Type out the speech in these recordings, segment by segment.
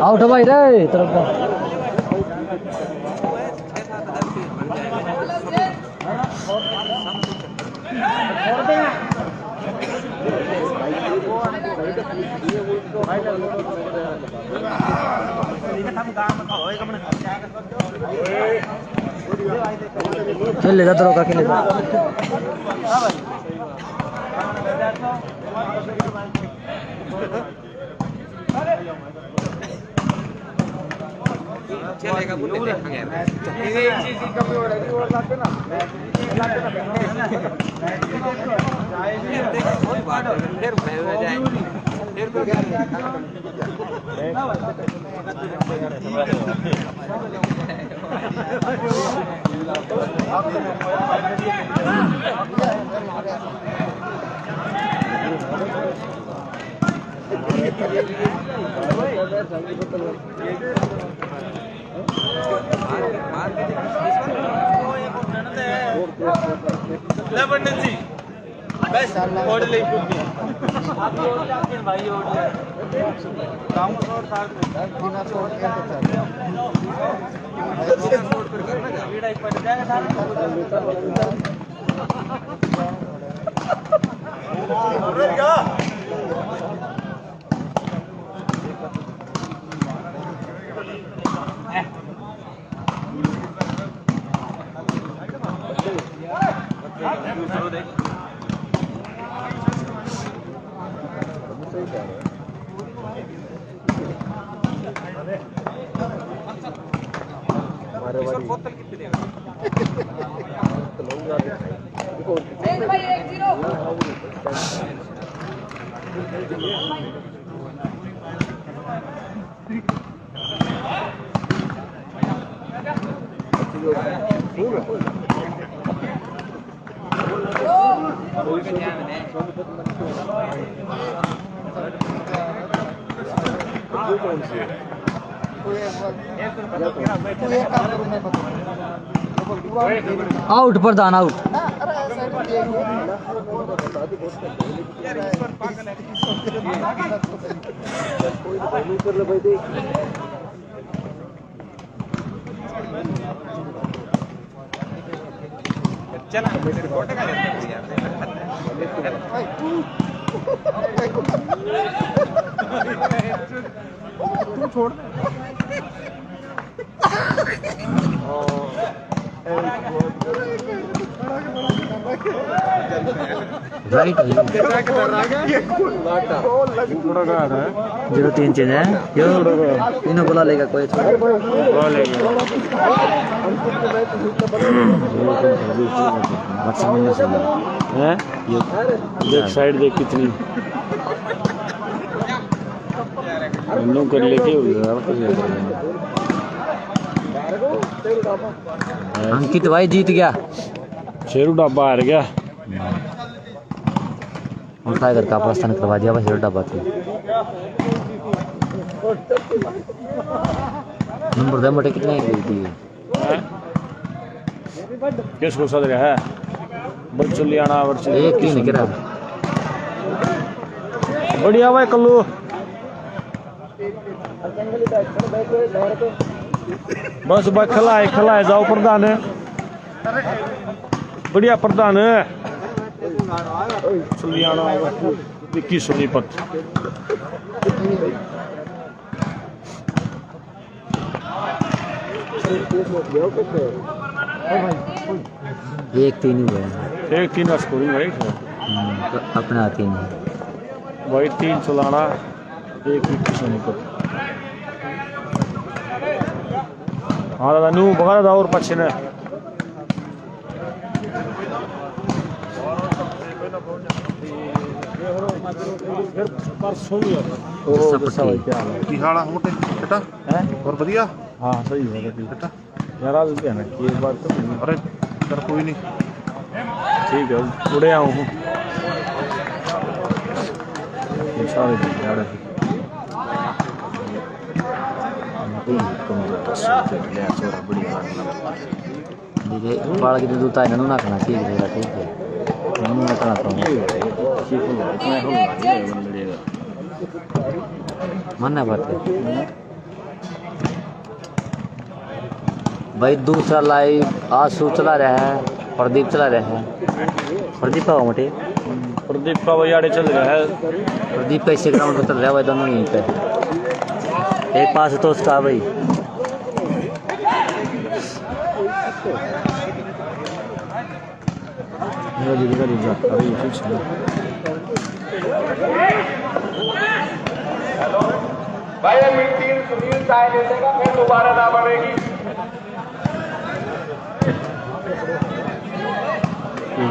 Out भाई रे तरफ का खेल लेगा तो रोका खेलेगा चलेगा बुने देखेंगे ये एक चीज की कमी हो रही है और लाते ना कोई बात नहीं फिर हो जाएगी फिर को लेबंडन बस ओड ले कुछ आप और भाई ओड ले काम और साथ बिना छोड़ के तो छोड़ कर करना क्या वीडियो पड़ जाएगा अरे क्या बोतल कितने देगा भाई 1-0 आउट प्रधान आउट चला रिपोर्ट का यार तू छोड़ राइट 0-3 चेंज है यो तीनों बोला लेगा कोई देख साइड देख कितनी कर लेके अंकित भाई जीत गया शेरू डब्बा हार गया और टाइगर का प्रस्थान करवा दिया शेरू डब्बा से नंबर दे मोटे कितने दी किसको सद रहा है बच्चलियाना वर्ष 1-3 करा बढ़िया भाई कल्लू बस भाई खिलाए जाओ प्रधान बढ़िया प्रधान विक्की सोनीपत एक 3 ही हुआ 1-3 स्कोरिंग राइट अपने हाथ ही नहीं भाई 3 चलाना 1 विक्की सोनीपत हाँ दादा नू बगा दादा और पछे ने परसों की हाल है मोटे बेटा है और बढ़िया हाँ सही है बेटा यार आज क्या ना कि एक बार तो अरे कर कोई नहीं ठीक है उड़े आऊँ हूँ सारे झाड़ बाल की दूता है ना खाना ठीक है ठीक है मैं कराता हूँ मानना बात है भाई। दूसरा लाइव आंसू चला रहा है, प्रदीप चला रहा है। प्रदीप का मोटे प्रदीप का भाई आड़े चल रहा है। प्रदीप का इसी ग्राउंड पर चल रहा है भाई, दोनों यहीं पे। एक पास है तो उसका भाई भाई अभी तीन सुनील चाय ले लेगा फिर दोबारा ना बढ़ेगी।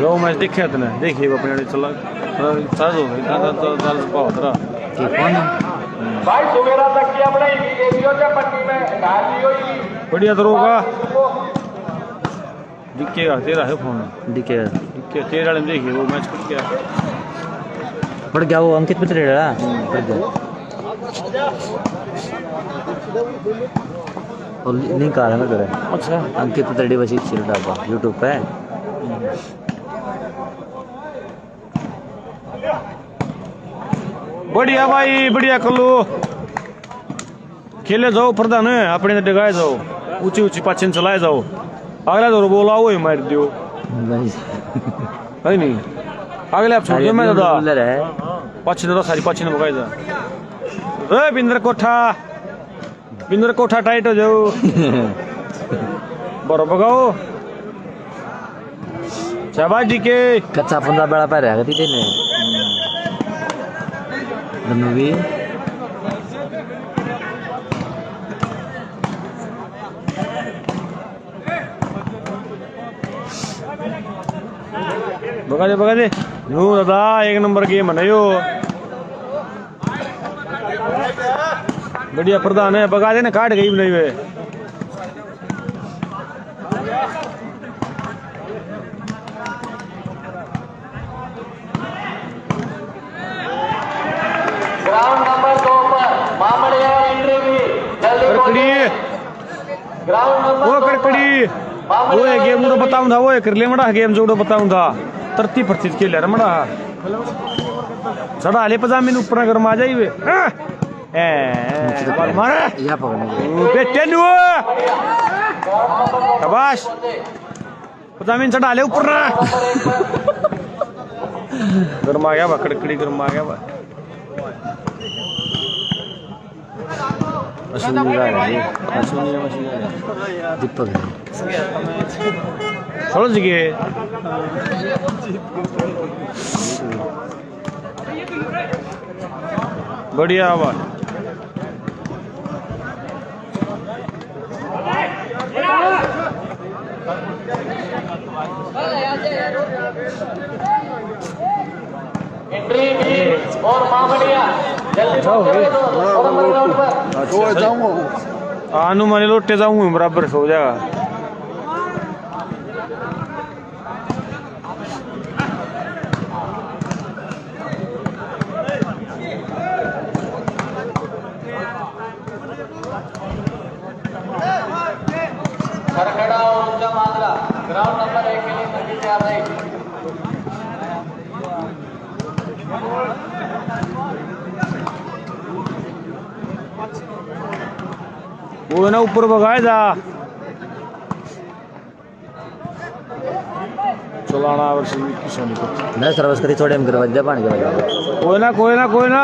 वो मैच देखे तने देखिए अपने आड़े चला चार्ज हो गई इतना तो चार्ज पाओ तेरा कि कौन भाई सुबेरा तक की अपने एरियो से पट्टी में डाल दी हुई बढ़िया दरोगा दिखेगा तेरा है फोन दिखे दिखे तेरे वाले में देखिए वो मैच कट गया पड़ गया वो अंकित मित्र पड़ गया और लिंक आ रहा है ना तेरे। अच्छा अंकित मित्र बस इसी डाबा यूट्यूब पे बढ़िया भाई बढ़िया कल्लू खेले जाओ प्रधान अपने डगाए जाओ ऊंची ऊंची पाचन चलाए जाओ अगला दौर बोला वो ही मार दियो है नहीं अगले आप छोड़ दो मैं दादा पाचन दादा सारी पाचन बगाए जा रे बिंदर कोठा टाइट हो जाओ बरो बगाओ शाबाश जी के कच्चा 15 बेड़ा पा रहा है ने धनुवी बगा दे नो दादा एक नंबर गेम है यो बढ़िया प्रधान है बगा दे ना काट गई नहीं वे ग्राउंड नंबर 2 पर मामड़िया एंट्री भी जल्दी कड़कड़ी ग्राउंड नंबर वो कड़कड़ी वो है गेम जो बताऊं था वो है कर ले मड़ा गेम जो बताऊं था 30% के ले मड़ा चढ़ा ले पजामे ऊपर अगर मा जाई वे मारे या पकड़ने बेटे नु शाबाश पजामे चढ़ा ले ऊपर ना गरमा गया बा कड़कड़ी गरमा गया बा दीपक समझ गए बढ़िया बात एंट्री भी और मामड़िया जल्दी आनू माने लोटे जाऊंगा बराबर हो जाएगा खरखड़ा और ऊंचा माजरा ग्राउंड नंबर 1 के लिए सभी तैयार रहे। वो ना ऊपर बगाए जा चलाना वर्षी किसान को नहीं सर्विस करी थोड़े में करवा दे पानी के वजह कोई ना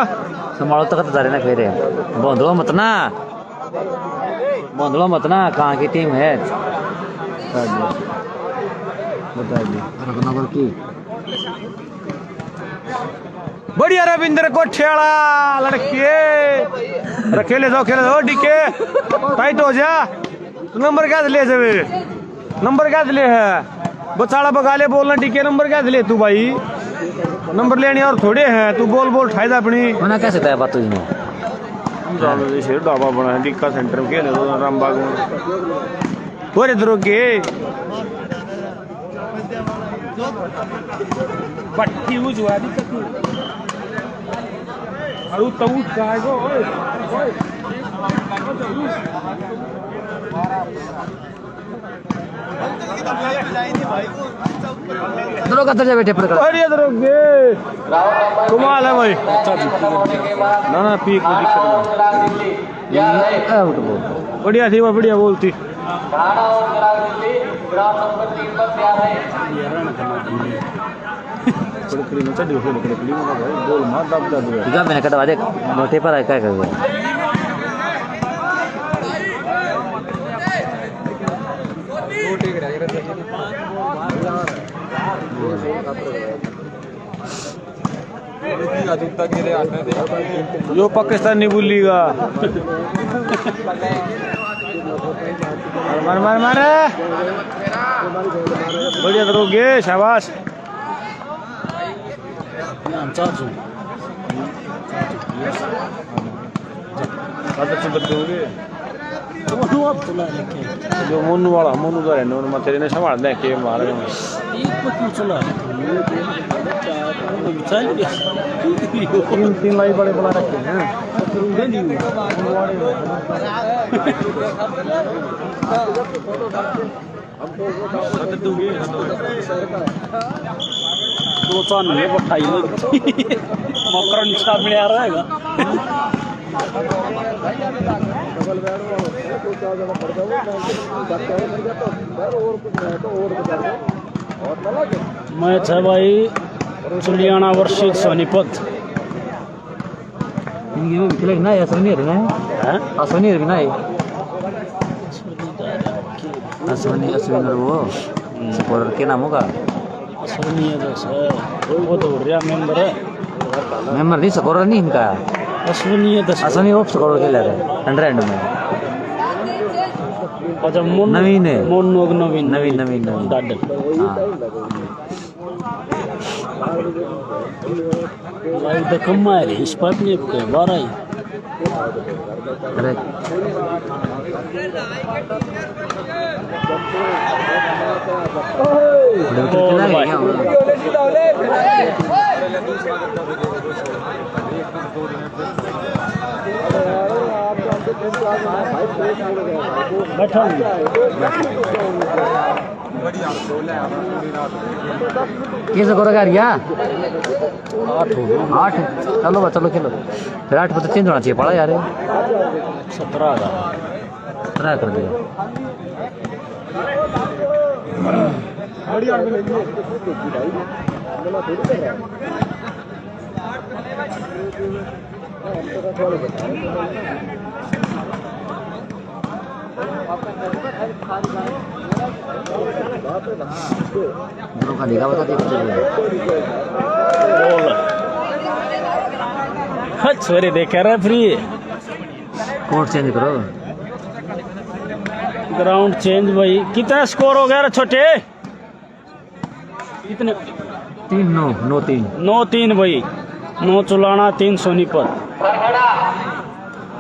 संभालो तक तो ना फेरे बंधो मत ना कहाँ की टीम है बता दी नंबर की बढ़िया रविंद्र कोठेड़ा लड़के खेले जाओ डीके टाइट हो जा नंबर क्या ले जावे नंबर क्या ले है बचाड़ा बगाले बोलना डीके नंबर क्या ले तू भाई नंबर लेने और थोड़े हैं तू बोल ठायदा अपनी मना कैसे तय बात तुझने शेर ढाबा बना है डीका सेंटर में खेले रामबाग में और इधरों के पट्टी उजवा दिक्कत अरू तो उठ काय गो ओए दोनों का दर्जा बैठे पकड़ अरे इधर गे कमाल है भाई ना ना पीक में दिक्कत नहीं आउट बोल बढ़िया थी वो बढ़िया बोलती ठीक है मैंने कटवा दे मोटे पर क्या करूँगा जो पाकिस्तानी बोलीगा मार मार मार बढ़िया करोगे शाबाश जो मोनू वाला मोनू तो रहने उन्होंने तेरे ने संभाल दें के मारे तीन लाई बड़े बड़ा रखे हैं दो चांद में बठाई मकर निशा मिल आ रहा है मैच है भाई चुलियाना वर्सेस सोनीपत ना असवनी ना असवनी ना असवनी असवनी वो स्कोर के नाम होगा असवनी वो तो रिया मेंबर है मेंबर नहीं स्कोर नहीं इनका असवनी असवनी वो स्कोर खेल रहे 100 में अच्छा नवीन है मोनोग नवीन नवीन नवीन नवीन डाडल लाइव द कमारे इस पर ने के बाराई अरे बैठा कैसे करोगे यार 8 चलो बा चलो खेलो फिर 8 पर चेंज होना चाहिए पड़ा यार 17 कर दिया दोनों का निगाह बता दे छोरे देख रहा फ्री कोर्ट चेंज करो ग्राउंड चेंज भाई कितना स्कोर हो गया छोटे कितने 9-3 भाई 9 चुलाना 3 सोनीपत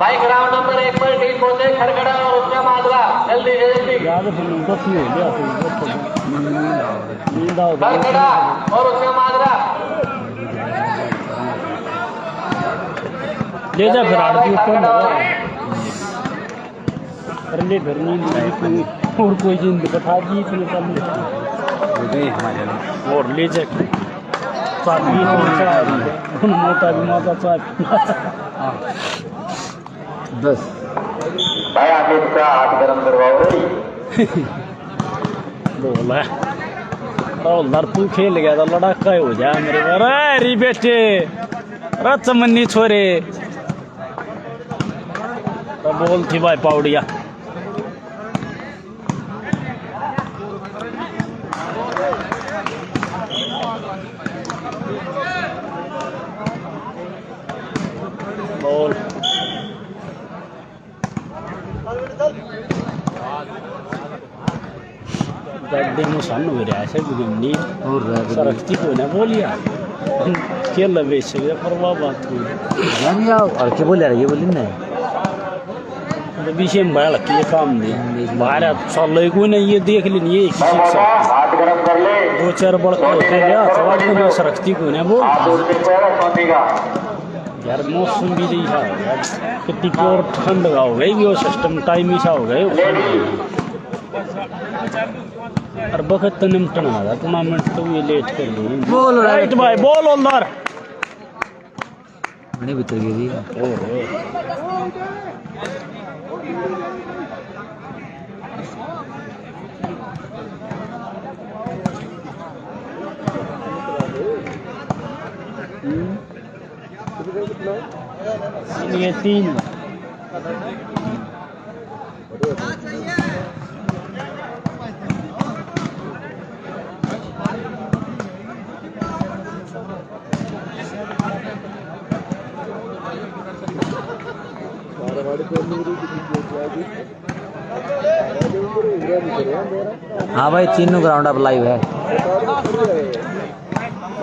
भाई ग्राउंड नंबर 1 पर टीम पहुंचे खड़खड़ा और उसका माजरा जल्दी जल्दी याद है खड़खड़ा और उसका माजरा ले जा फिर आड़ती ऊपर ले धरनी और कोई जिंद बता दी इतने चालू और ले जा मोटा भी माता चाय 10 भाई आगे इसका हाथ गरम करवाओ बोला राहुल तू खेल गया तो लड़ाका हो जाए मेरे अरे बेटे चमन्नी छोरे बोल थी भाई पाउडिया बोल गड्ढे में सन हो रहा है गुन्नी और सरकती को ना बोलिया खेल बेच परवाह बात हुई यार और क्या बोल रहा है ये बोली ना विषय में भाई के काम नहीं बाहर चल कोई नहीं ये देख लेनी ये दो चार बड़ में सरकती कोई ना वो यार मौसम भी नहीं था यार कितनी और ठंड का हो गई वो सिस्टम टाइम ही सा हो गए और वक्त तो निमटन वाला टूर्नामेंट तो ये लेट कर दी बोल राइट भाई बोल अंदर नहीं भीतर गिरी ये 3 हाँ भाई तीनों ग्राउंड अब लाइव है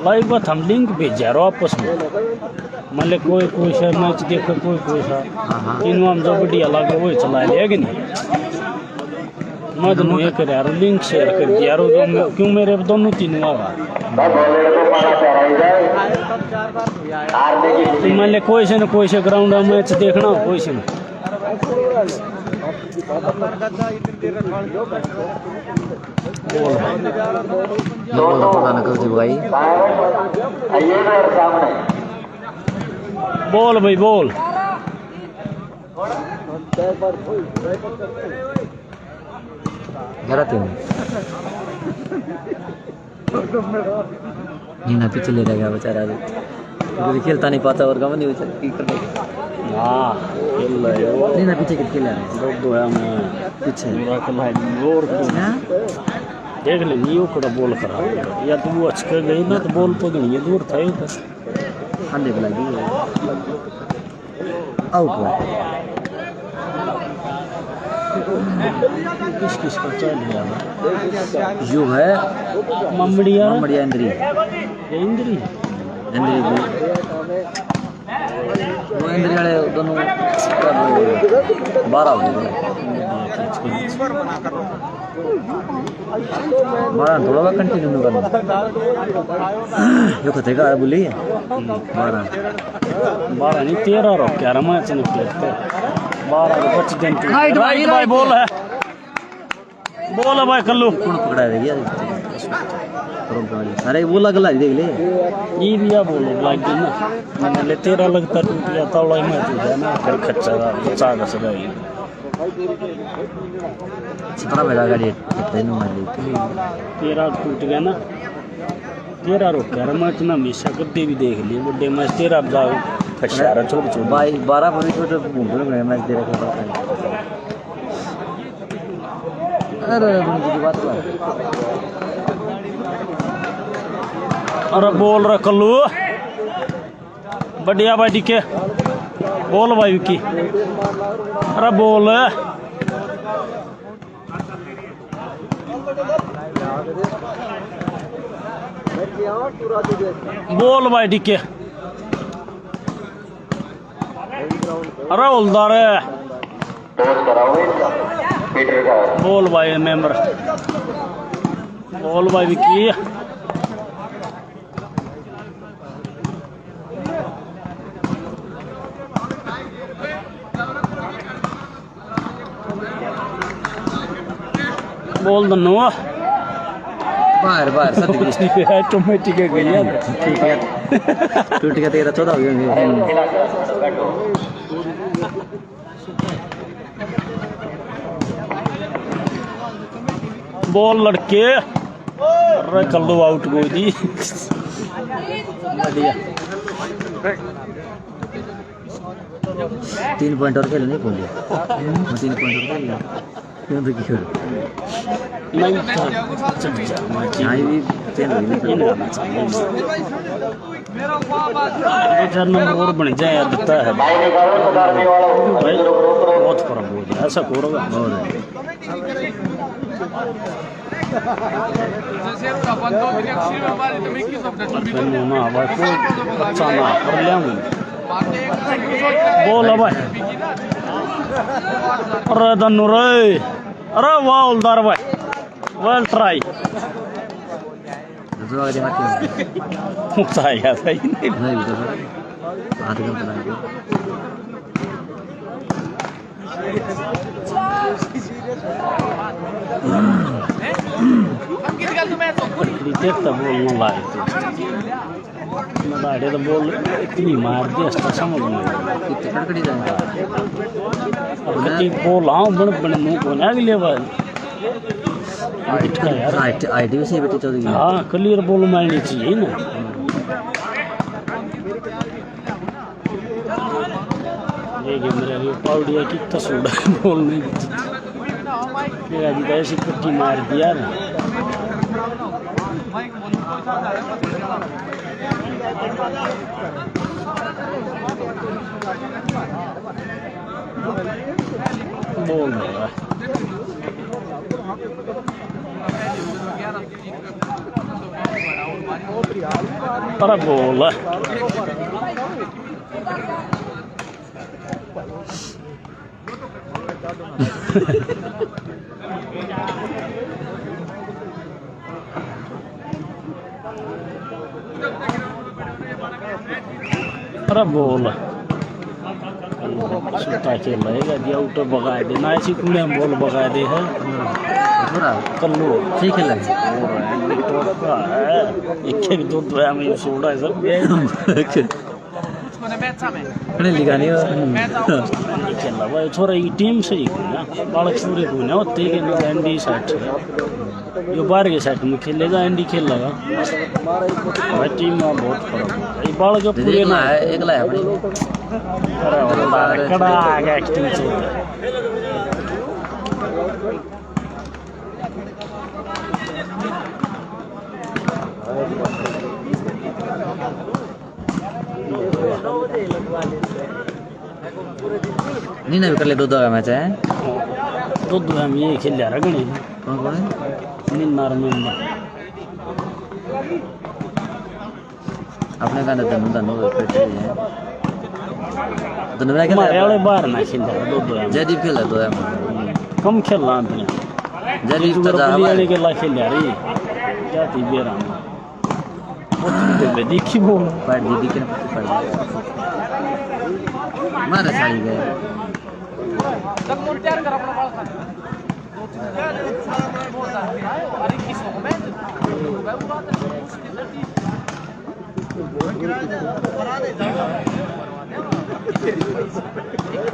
लाइव बात हम लिंक भेजा रहा आपस में मतलब कोई सा मैच देखो कोई सा तीनों हम जो बढ़िया लगे वही चला लिया कि नहीं मैं दोनों ये कर यार लिंक शेयर कर दिया यार क्यों मेरे दोनों तीनों आवा मतलब कोई से ग्राउंड मैच देखना कोई से बोल भाई बोल नीना पीछे ले गया बेचारा अभी खेलता नहीं पाता और गम नहीं हाँ खेल रहे हो नीना पीछे खेल रहा दो है मैं पीछे देख ले नहीं कड़ा बोल करा या तो वो अच्छे गई ना तो बोल तो गई दूर था ही अंडे को लगी आउट किस का चल रहा जो है ममड़िया इंद्री इंद्री वो इंद्री वाले दोनों 12 हो गए बारह थोड़ा कंटिन्यू नहीं करना जो खते का बोली 12 नहीं 13 रो 11 मैच निकले 12 25 दिन राइट भाई बोल है भाई कल्लू कौन पकड़ा है यार अरे बोला गला देख ले ये दिया बोलो लाइक दिन ना मैंने 13 लगता टूट गया तौला ही मैं टूट गया ना फिर खच्चा बचा का सगाई 17 बेटा गाड़ी तेनू मार ली 13 टूट गया ना 13 रोक कर मैच ना हमेशा कभी भी देख लिए बड़े मैच 13 जाओ फसारा छोड़ 12 पर छोटे घूम रहे मैच दे रखा अरे की बात अरे बोल रहा कल्लू बढ़िया भाई डीके बोल भाई विक्की अरे बोल बोल भाई डीके अरे उलदार बोल भाई मेंबर बोल भाई विक्की बोल दनो बाहर सती ऑटोमेटिक गई टूट गया 13-14 हो गए बोल लड़के अरे कल्लू आउट गोई दी बढ़िया 3 पॉइंट और खेलने नहीं बोलिए 3 पॉइंट और खेल क्यों तो क्यों नहीं चल भी चल नंबर और बन जाए देता है भाई बहुत फर्क हो जाए ऐसा करोगा बोल भाई अरे धनु रे अरे वाह उलदार भाई वेल ट्राई जो आगे मारती मुक्ता आएगा सही नहीं नहीं तो आधे घंटे लगे क्रिकेट तो बोलना लाए थे तो बोल इतनी मार दी अस्ता समझ में कितने कड़कड़ी जाएगा अब कति बोल हाँ बन बन मुंह को ना अगले बार यार आईडी भी सही बेटी चौधरी हाँ क्लियर बोल मारनी चाहिए ना ये मेरे लिए पाउडिया की तस्वीर बोल नहीं मेरा जी ऐसी पट्टी मार दिया ना बोल रहा है अरे बोल अरे बोल सुता के लगेगा दिया उठो बगा दे ना ऐसी कुड़े हम बोल बगा दे है कल्लू ठीक है लगे एक दो दो हमें सोडा सब कने लिखा नहीं खेला भाई थोड़ा ये टीम से ही ना बालक सूर्य को ना होते के ना एंडी सेट जो बाहर के सेट में खेलेगा एंडी खेलेगा भाई टीम में बहुत फर्क है ये बालक पूरे ना है एक लाया भाई अरे कड़ा आ गया एक्टिंग से नहीं ना भी कर ले दो का मैच है दो हम ये खेल रहा गणी कौन कौन है निन्नार में अपने का धनु धनु पेटे है धनु क्या हमारे वाले बाहर ना खेल रहा दो जयदीप खेला दो है कम खेल रहा है जयदीप तो का वाले के ला खेल रहा है क्या थी बेरा में देखी बोल पार्ट दीदी के पड़ मारे साड़ी गए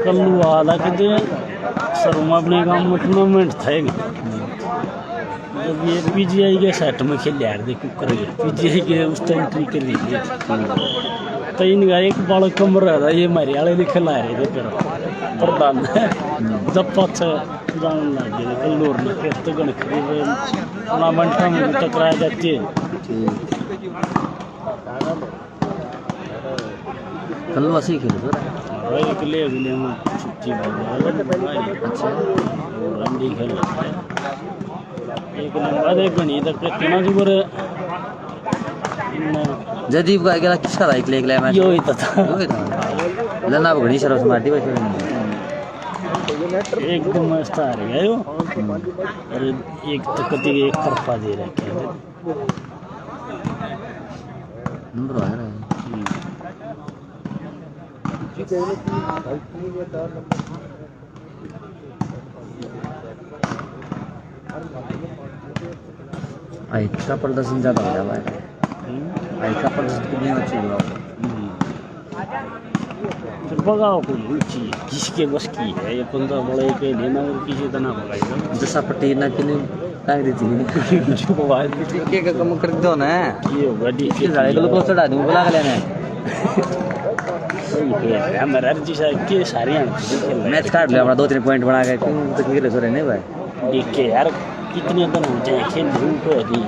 कल्लू आला कहते सरुमा अपने गाँव में टूर्नामेंट था जब ये पीजीआई के सेट में खेल यार देखो कर गया पीजीआई के उस टाइम ट्री कर लीजिए तो इनका एक बड़ा कमर रहा था ये मारे वाले ने खिला रहे थे फिर प्रधान जब पाछा जाने लगे थे कल्लूर ने फिर तो गण खरीद टूर्नामेंट में टकराया जाती है कल वैसे ही खेले एक ले में छुट्टी अच्छा रंडी खेल एक नंबर एक गणी तक कितना जुबर जयदीप का अकेला किसका था एक मैच यो ही था लना घणी शरफ मारती बस एकदम मस्त आ रही है यो अरे एक तो कति एक तरफा दे रखे नंबर आ रहा है आई का प्रदर्शन ज़्यादा हो जाता है आई का प्रदर्शन कितनी अच्छी हुआ फिर भगाओ कोई ऊँची किसके बस की है ये बंदा बड़े के लेना और किसी तरह भगाएगा जैसा पट्टी ना किने टांग देती है जो बात के का कम कर दो ना ये गाड़ी के सारे को तो चढ़ा दूं बुला के लेना सही है हमारा अर्जी सा के सारे मैच काट लिया अपना 2-3 पॉइंट बना के तो खेले सो रहे नहीं भाई देख के यार कितने दिन हो जाए खेल धूप है दी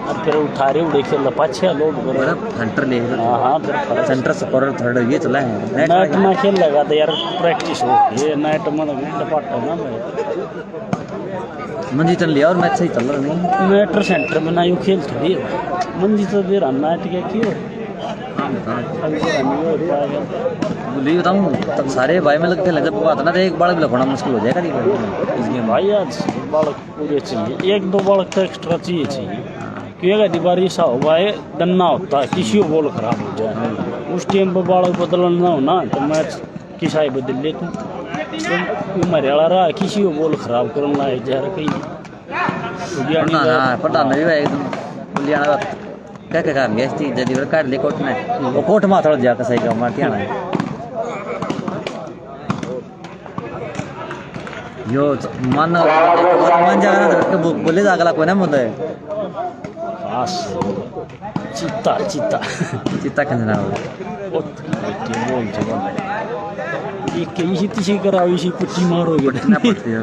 अब फिर उठा रहे उड़े खेल पाछे लोग मेरा सेंटर ले हाँ हाँ फिर सेंटर स्कोरर थर्ड ये चला है नेट में खेल लगा तो यार प्रैक्टिस हो ये नेट में पाटा ना मंजी चल लिया और मैच सही चल रहा नहीं नेट सेंटर में ना यूँ खेल थोड़ी है मंजी तो देर नेट क्या क्यों बोली बताऊँ तब सारे भाई में लगते लगे बात ना तो एक बालक लखोना मुश्किल हो जाएगा इस गेम में। भाई आज बालक पूरे चाहिए, 1-2 बालक तो एक्स्ट्रा चाहिए क्योंकि अगर बारी सा हो भाई दन्ना होता है किसी को बॉल खराब हो जाए उस टाइम पर बालक बदलना हो ना तो मैच किसा ही बदल ले तू मरे वाला रहा किसी को बॉल खराब करना लाए जा रहा कहीं प्रधान भी भाई एकदम बुलियाना क्या क्या काम गया थी जल्दी बड़ा काट ले कोट में वो कोट मार थोड़ा जाकर सही काम मारती है यो मन जाना तो बोले जागला कोई ना मुद्दा है बस चित्ता चित्ता चित्ता कहना हो एक इसी तिसी कराओ इसी पुट्टी मारोगे पट्टी पड़ती है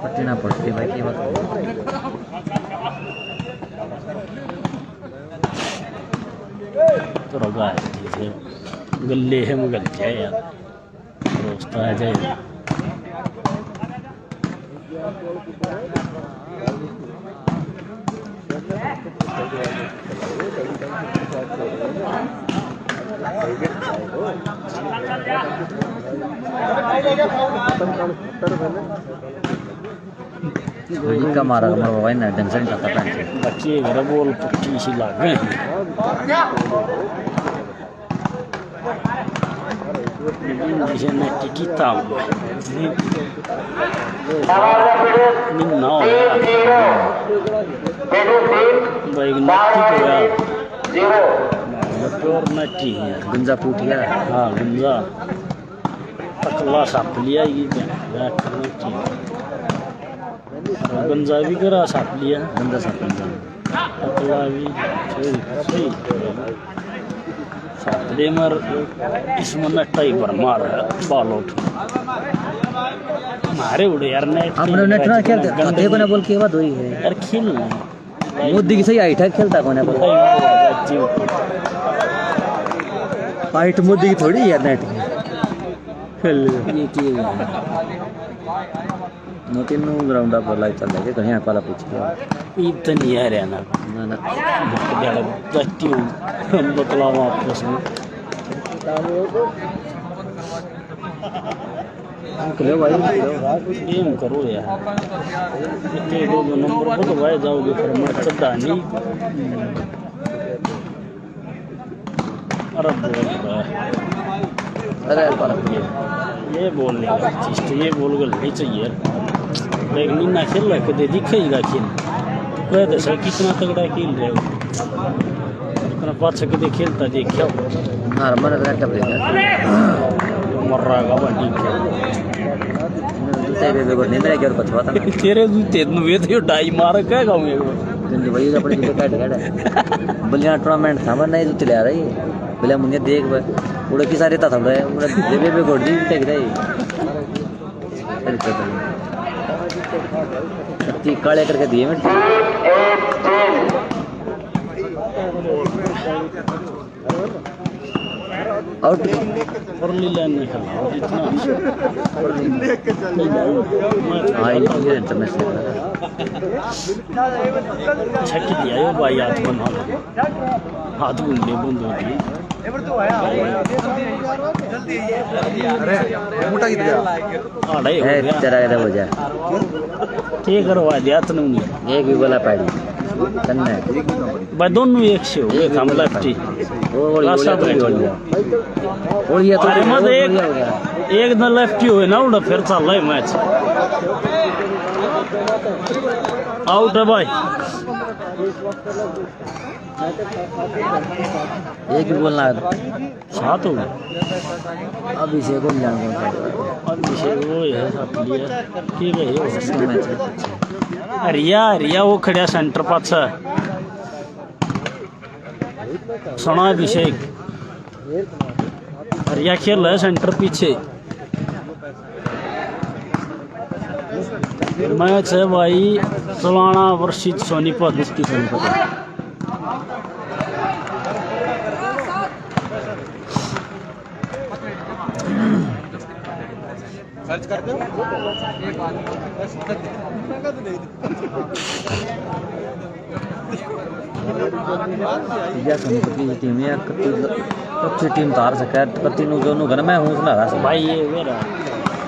पट्टी ना पड़ती भाई की बात तो रगा है गले है मगल जाए यार रोस्ता है जाए का मारा हमारा भाई ना ढंग से नहीं करता पैंट बच्चे मेरा बोल पट्टी सी लाग गए जिसे मैं टिकिता हूँ निम्ना हो भाई नट्टी को यार प्योर नट्टी है गुंजा फूट गया हाँ गंजा पतला साप लिया ये गंजा भी करा साप लिया गंजा सा गंजा पतला भी सही सापले मर इसमें नट्टा ही पर मार बाल उठ मारे उड़े यार नेट हमने नेट ना खेलते गंदे को ना बोल के बात हुई है यार खेलना मोदी की सही हाइट है खेलता कौन है हाइट मोदी की थोड़ी यार नेट की खेल ये की मोती नु ग्राउंड अप लाइव चल रहा है कहीं पाला पूछ के इतनी है रे ना ना ना यार बच्ची हम बतलावा आपस में निकलो भाई निकलो गेम करो यार इतने दो नंबर पर तो भाई जाओगे फिर मैं चढ़ा नहीं अरे बोल अरे पाला ये बोल नहीं ये बोल गल नहीं चाहिए लेकिन ना खेल रहा कदे दिखेगा खेल कह दे सर कितना तगड़ा खेल रहे हो इतना पाछा कदे खेलता देखा ना मन का टपरेगा मर रहा का बंडी तेरे बेगो नहीं मेरे क्या पछवा था तेरे जूते नुवे तो डाई मार के गाऊंगे दिन भाई अपने जूते काट काट बलिया टूर्नामेंट था मैं नहीं जूते ले आ रही बोले मुझे देख उड़े की सारे था उड़े देवे पे गोड़ दी टेक रही इतनी काले करके दिए मैं आउट फरली लाइन नहीं खेला जितना हां ये इंटरनेशनल छक दिया यो भाई हाथ बना हाथ गुंडे बंद हो गए अरे मोटा कितना आड़े हो है गया तेरा हो जा ठीक करवा दिया तने नहीं एक भी बोला पाड़ी कन्ने भाई दोनों एक से हो गए हम लेफ्टी और ये तो अरे मत एक ना लेफ्टी हुए ना उड़ा फिर चल रहा है मैच आउट है भाई एक भी बोलना सात हो गए अभिषेक को मिलान कौन अभिषेक वो है साथ लिया ठीक है सा मैच है रिया रिया वो खड़ा सेंटर पास सोना अभिषेक रिया खेल है सेंटर पीछे मैच है भाई सलाना वर्षित सोनीपत इसकी सोनीपत सर्च कर दो या सोनीपत की टीम है अच्छी टीम तो हार सके कति नु जो नु घर में हूं ना रहा भाई ये मेरा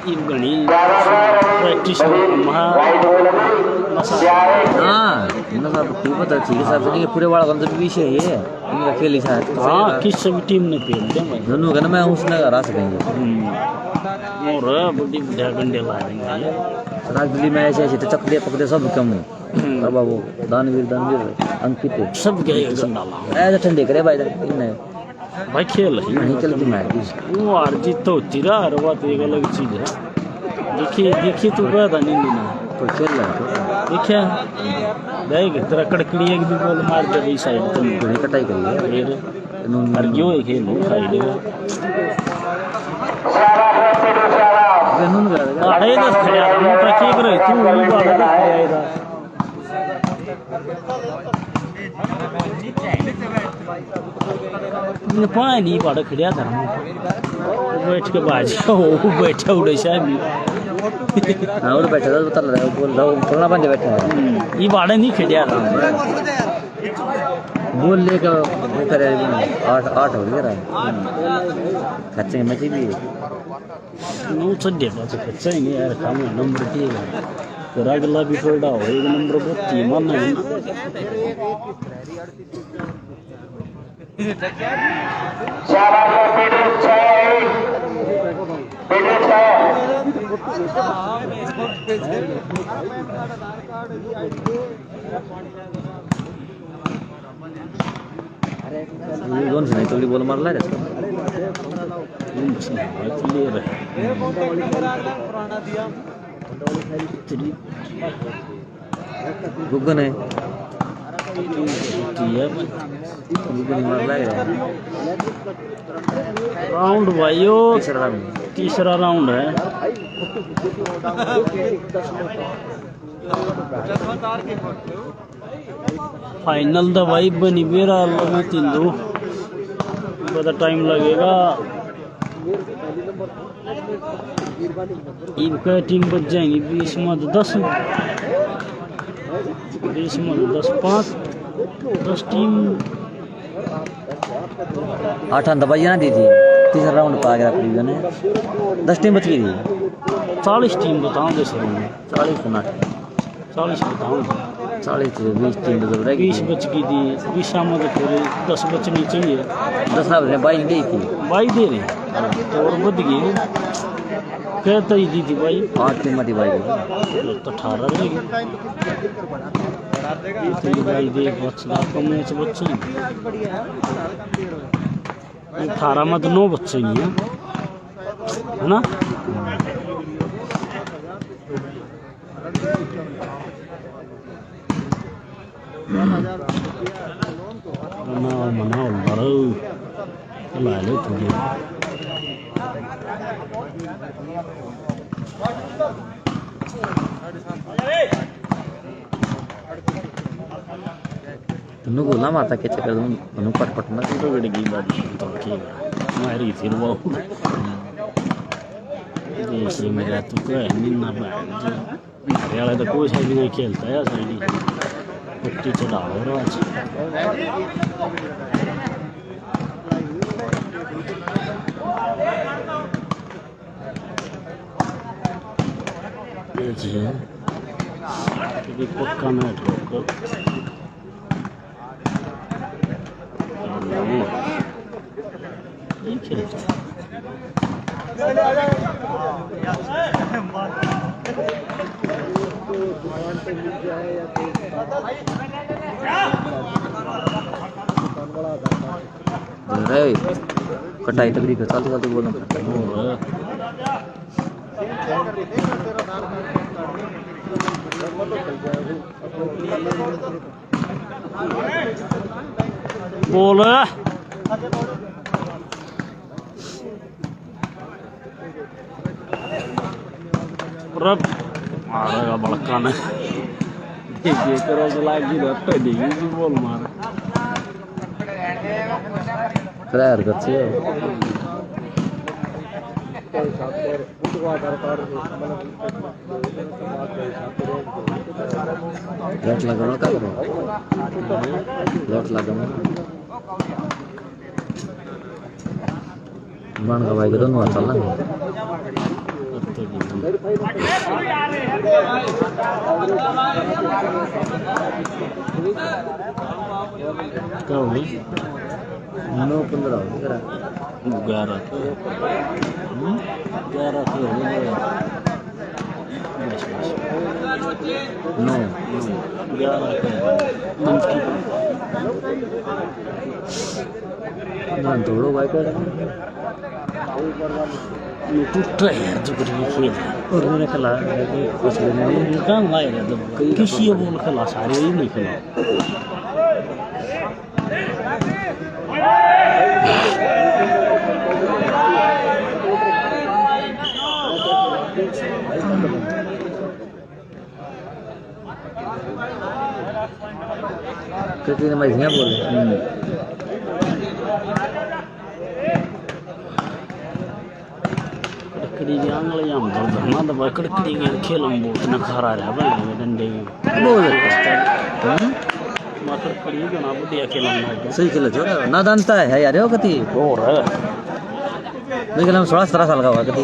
ये घणी प्रैक्टिस महा हां इतना सब खूब पता ठीक है सब ये पूरे वाला गंज विषय है इनका खेल था हाँ किस भी टीम ने फेल दे भाई दोनों घर में उसने हरा सकेंगे और बड़ी बढ़िया गंडे ला देंगे रागली में ऐसे ऐसे चकदे पकड़े सब कम है अब वो दानवीर अंकित सब गए गंडा ला ऐसे ठंडे करे भाई इन्हें भाई खेल ही नहीं चलती मैच वो हार जीत तो होती रहा हर बात एक अलग चीज है देखिए तू गया था नींद ना तो खेल रहा देखिए देख तेरा कड़कड़ी एक भी बॉल मार दे रही साइड तुम है कटाई करिए फिर हर क्यों है खेल साइड नून कर अरे तो खड़ा था मोटा की करे तू भी बात है खड़ा ने पाए नहीं पड़ खड़ा था बैठ के बाज वो बैठा उड़े शायद हां और बैठा था बता रहा है बोल रहा हूं थोड़ा बंदे बैठा है ये बाड़े नहीं खड़ा था बोल लेकर वो करे 8 हो गया खर्चे में भी नो चढ़े का तो खर्चा ही नहीं यार काम नंबर ठीक है तो अगला भी फोड़ा हो एक नंबर बत्ती मन है ये दोन से तो बोल मार ला रे क्लियर है गुगन है गुगन मार ला रे राउंड भाइयों तीसरा तीसरा राउंड है फाइनल दा भाई बनी मेरा लगी तीनों बड़ा टाइम लगेगा इनका टीम बच जाएंगी 20 मत 10 20 मत 10 5 10 टीम 8 दवाई ना दी थी तीसरा राउंड पा गया प्रीवियस ने 10 टीम बच गई थी 40 टीम बताऊं दे सर 40 को 40 बताऊं 40 20 टीम तो रह गई 20 बच गई थी 20 शाम में फिर 10 बचनी चाहिए 10 ने 22 दी थी 22 दे रहे तो और बढ़ गई कहता ही दी थी भाई 8 टीम दी भाई तो 18 रहेगी तो भाई देख बच्चा कम मैच बच्चे 18 में तो 9 बच्चे ही हैं है ना मनाओ मारो ला ले तुझे तनु गोला मारता के चक्कर में तनु पटपट ना तो गड़ गई बात तो ठीक मारी फिर वो देसी मेरा तो कोई नहीं ना बैठ हरियाणा तो कोई सा भी नहीं खेलता है साइड पट्टी चढ़ा हो रहा है पक्का मैच रोको कटाई तकड़ी कर चलते चलते बोलना बोल मारेगा बड़का ने ये करो लागी रट्टे देगी बोल मार करार करछे लाइट लगाना का करो लाइट लगाना मान का भाई के दोनों चल ना क्या हो गई 9-15 हो गया 11 के 11 के हो गए 9 11 के ना थोड़ो भाई का ये टूट रहा है जो करी खेल और मैंने कहा कुछ भी नहीं ये कहाँ लाए रहे तो किसी बोल खेला सारे ही नहीं खेला क्रिकेट में यहाँ बोले कड़कड़ी के आंगले हम दर्द ना दबा कड़कड़ी के खेल हम बहुत न खरा रहा बल्ले डंडे बोल मां कड़कड़ी के ना बढ़िया खेल हम सही खेला जो नादानता है यार यो कति और मैं कहला 16-17 साल का हुआ कति